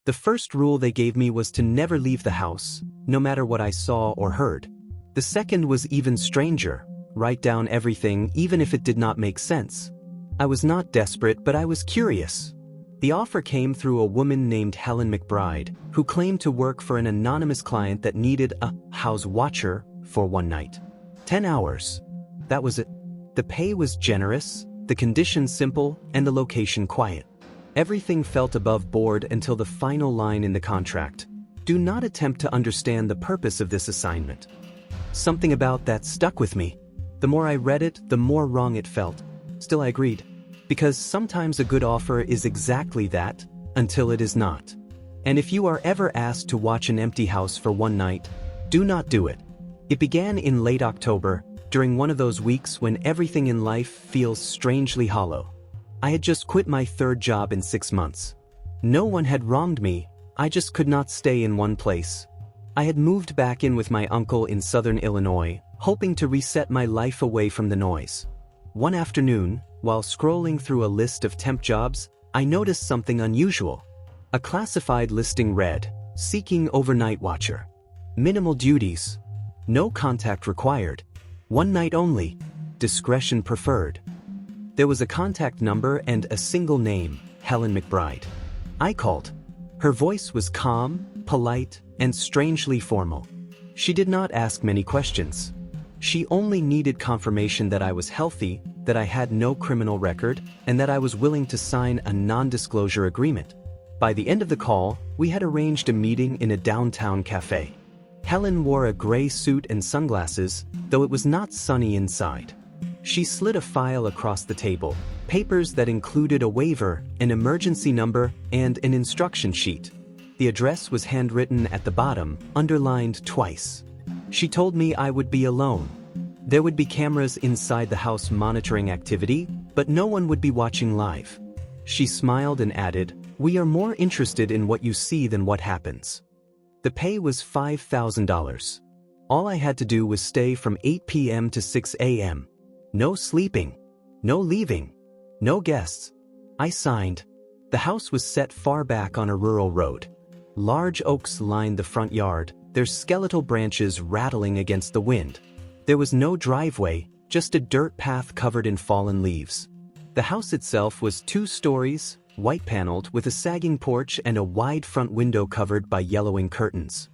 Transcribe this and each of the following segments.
The first rule they gave me was to never leave the house, no matter what I saw or heard. The second was even stranger: write down everything even if it did not make sense. I was not desperate, but I was curious. The offer came through a woman named Helen McBride, who claimed to work for an anonymous client that needed a house watcher for one night. 10 hours. That was it. The pay was generous, the conditions simple, and the location quiet. Everything felt above board until the final line in the contract: do not attempt to understand the purpose of this assignment. Something about that stuck with me. The more I read it, the more wrong it felt. Still, I agreed. Because sometimes a good offer is exactly that, until it is not. And if you are ever asked to watch an empty house for one night, do not do it. It began in late October, during one of those weeks when everything in life feels strangely hollow. I had just quit my third job in 6 months. No one had wronged me, I just could not stay in one place. I had moved back in with my uncle in southern Illinois, hoping to reset my life away from the noise. One afternoon, while scrolling through a list of temp jobs, I noticed something unusual. A classified listing read, "Seeking overnight watcher. Minimal duties. No contact required. One night only. Discretion preferred." There was a contact number and a single name: Helen McBride. I called. Her voice was calm, polite, and strangely formal. She did not ask many questions. She only needed confirmation that I was healthy, that I had no criminal record, and that I was willing to sign a non-disclosure agreement. By the end of the call, we had arranged a meeting in a downtown cafe. Helen wore a gray suit and sunglasses, though it was not sunny inside. She slid a file across the table, papers that included a waiver, an emergency number, and an instruction sheet. The address was handwritten at the bottom, underlined twice. She told me I would be alone. There would be cameras inside the house monitoring activity, but no one would be watching live. She smiled and added, "We are more interested in what you see than what happens." The pay was $5,000. All I had to do was stay from 8 p.m. to 6 a.m. No sleeping. No leaving. No guests. I signed. The house was set far back on a rural road. Large oaks lined the front yard, their skeletal branches rattling against the wind. There was no driveway, just a dirt path covered in fallen leaves. The house itself was 2 stories, white-paneled, with a sagging porch and a wide front window covered by yellowing curtains.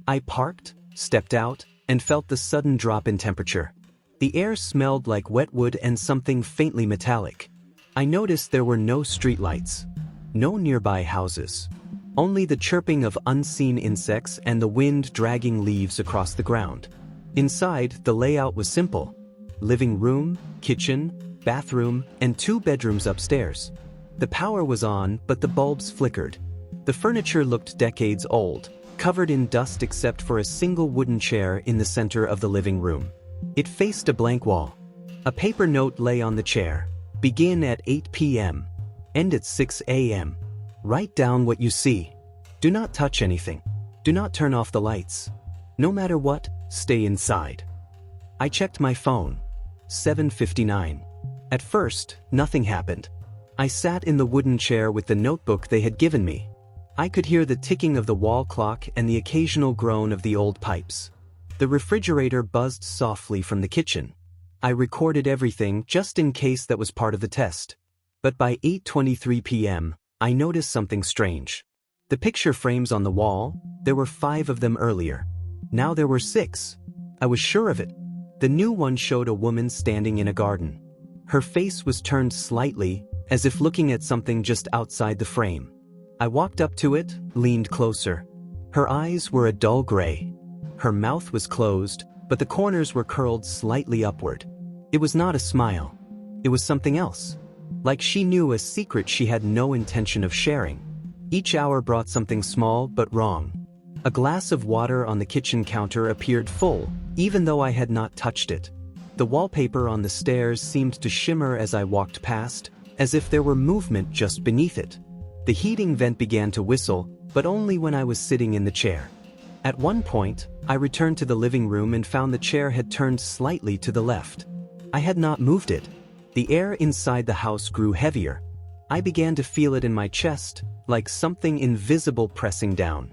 I parked, stepped out, and felt the sudden drop in temperature. The air smelled like wet wood and something faintly metallic. I noticed there were no streetlights, no nearby houses. Only the chirping of unseen insects and the wind dragging leaves across the ground. Inside, the layout was simple: living room, kitchen, bathroom, and 2 bedrooms upstairs. The power was on, but the bulbs flickered. The furniture looked decades old, covered in dust except for a single wooden chair in the center of the living room. It faced a blank wall. A paper note lay on the chair: begin at 8 p.m. End at 6 a.m. Write down what you see. Do not touch anything. Do not turn off the lights. No matter what, stay inside. I checked my phone. 7:59. At first, nothing happened. I sat in the wooden chair with the notebook they had given me. I could hear the ticking of the wall clock and the occasional groan of the old pipes. The refrigerator buzzed softly from the kitchen. I recorded everything just in case that was part of the test. But by 8:23 p.m., I noticed something strange. The picture frames on the wall, there were 5 of them earlier. Now there were 6. I was sure of it. The new one showed a woman standing in a garden. Her face was turned slightly, as if looking at something just outside the frame. I walked up to it, leaned closer. Her eyes were a dull gray. Her mouth was closed, but the corners were curled slightly upward. It was not a smile. It was something else. Like she knew a secret she had no intention of sharing. Each hour brought something small but wrong. A glass of water on the kitchen counter appeared full, even though I had not touched it. The wallpaper on the stairs seemed to shimmer as I walked past, as if there were movement just beneath it. The heating vent began to whistle, but only when I was sitting in the chair. At one point, I returned to the living room and found the chair had turned slightly to the left. I had not moved it. The air inside the house grew heavier. I began to feel it in my chest, like something invisible pressing down.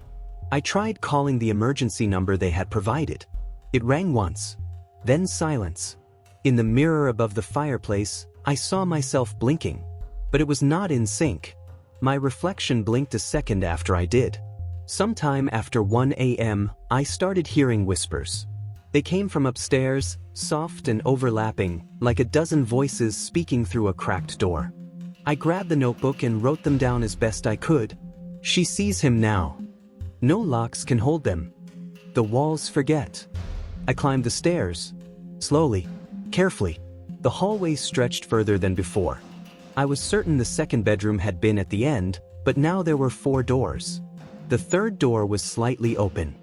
I tried calling the emergency number they had provided. It rang once, then silence. In the mirror above the fireplace, I saw myself blinking, but it was not in sync. My reflection blinked a second after I did. Sometime after 1 a.m., I started hearing whispers. They came from upstairs, soft and overlapping, like a dozen voices speaking through a cracked door. I grabbed the notebook and wrote them down as best I could. She sees him now. No locks can hold them. The walls forget. I climbed the stairs. Slowly, carefully. The hallway stretched further than before. I was certain the second bedroom had been at the end, but now there were 4 doors. The third door was slightly open.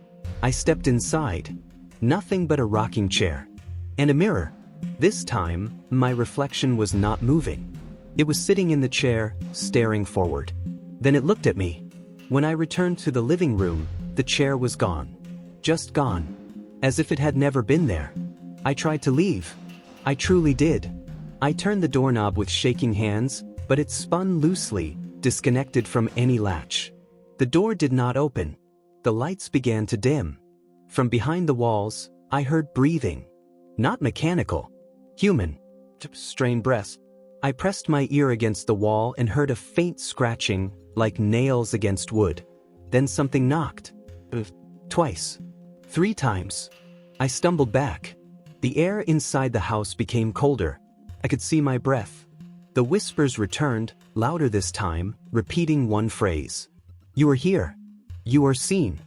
I stepped inside. Nothing but a rocking chair. And a mirror. This time, my reflection was not moving. It was sitting in the chair, staring forward. Then it looked at me. When I returned to the living room, the chair was gone. Just gone. As if it had never been there. I tried to leave. I truly did. I turned the doorknob with shaking hands, but it spun loosely, disconnected from any latch. The door did not open. The lights began to dim. From behind the walls, I heard breathing. Not mechanical. Human. Strained breaths. I pressed my ear against the wall and heard a faint scratching, like nails against wood. Then something knocked. Twice. 3 times. I stumbled back. The air inside the house became colder. I could see my breath. The whispers returned, louder this time, repeating one phrase. You are here. You are seen.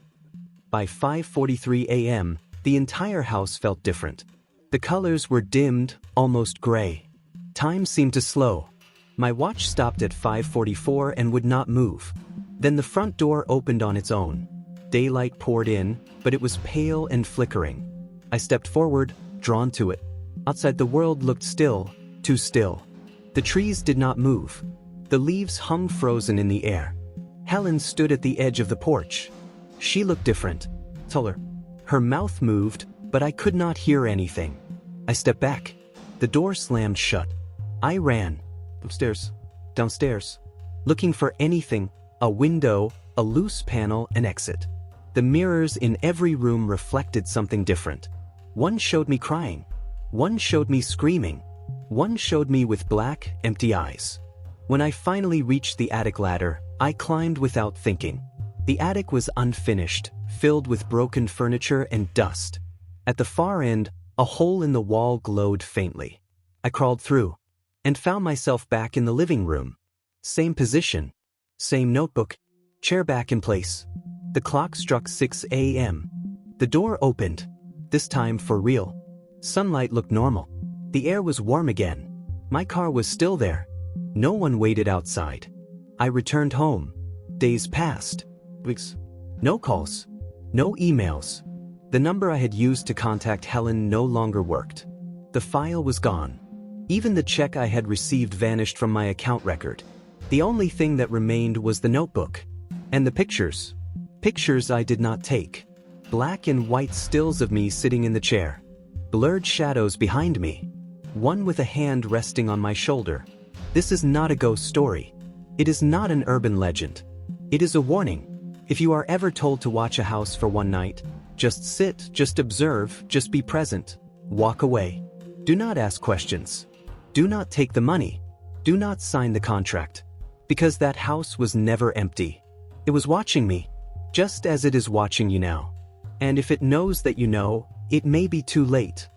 By 5:43 a.m., the entire house felt different. The colors were dimmed, almost gray. Time seemed to slow. My watch stopped at 5:44 and would not move. Then the front door opened on its own. Daylight poured in, but it was pale and flickering. I stepped forward, drawn to it. Outside the world looked still, too still. The trees did not move. The leaves hung frozen in the air. Helen stood at the edge of the porch. She looked different, taller. Her mouth moved, but I could not hear anything. I stepped back. The door slammed shut. I ran. Upstairs. Downstairs. Looking for anything, a window, a loose panel, an exit. The mirrors in every room reflected something different. One showed me crying. One showed me screaming. One showed me with black, empty eyes. When I finally reached the attic ladder, I climbed without thinking. The attic was unfinished, filled with broken furniture and dust. At the far end, a hole in the wall glowed faintly. I crawled through, and found myself back in the living room. Same position. Same notebook. Chair back in place. The clock struck 6 a.m. The door opened. This time for real. Sunlight looked normal. The air was warm again. My car was still there. No one waited outside. I returned home. Days passed. Weeks. No calls. No emails. The number I had used to contact Helen no longer worked. The file was gone. Even the check I had received vanished from my account record. The only thing that remained was the notebook. And the pictures. Pictures I did not take. Black and white stills of me sitting in the chair. Blurred shadows behind me. One with a hand resting on my shoulder. This is not a ghost story. It is not an urban legend. It is a warning. If you are ever told to watch a house for one night, just sit, just observe, just be present. Walk away. Do not ask questions. Do not take the money. Do not sign the contract. Because that house was never empty. It was watching me, just as it is watching you now. And if it knows that you know, it may be too late.